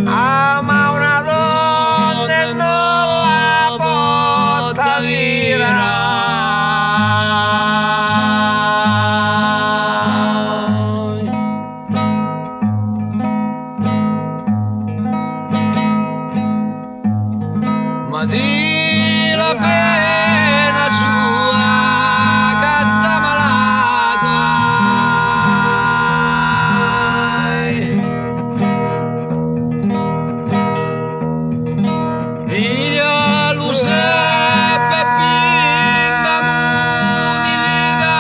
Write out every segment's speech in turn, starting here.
ama una donna e non la porta via. Ma di la pena sua gatta malata, io lo seppe pinda munida,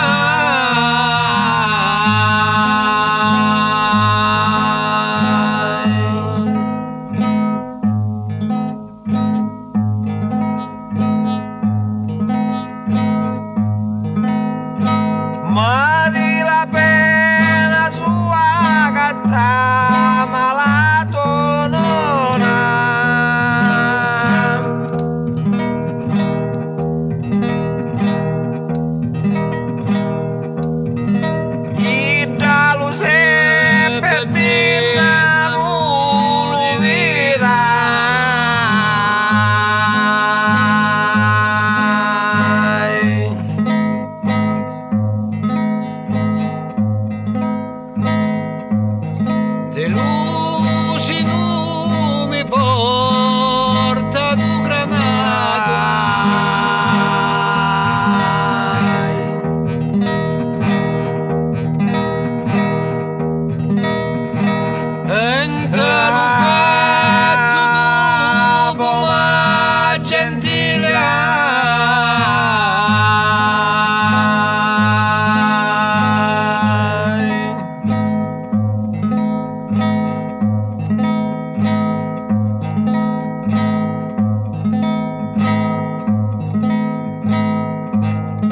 ma di la pena sua gatta malato non ha. Ida lo seppe pinda munida, te luci nu mi porta tu Granada, entano petto dopo ma gentile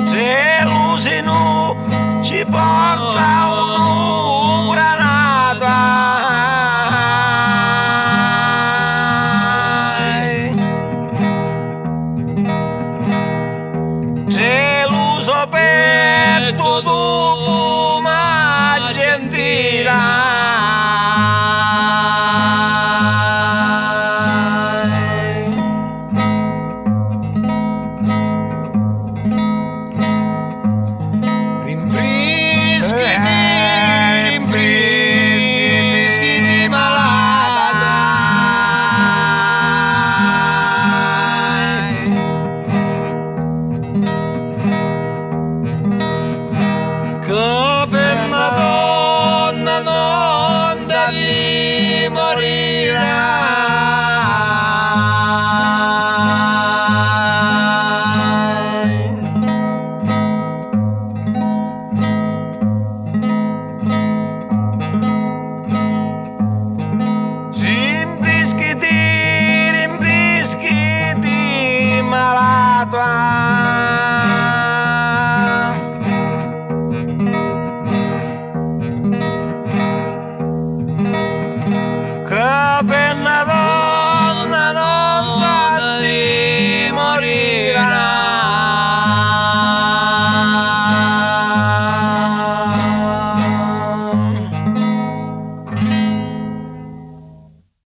se l'usinu ci porta un granata, se l'uso petto tu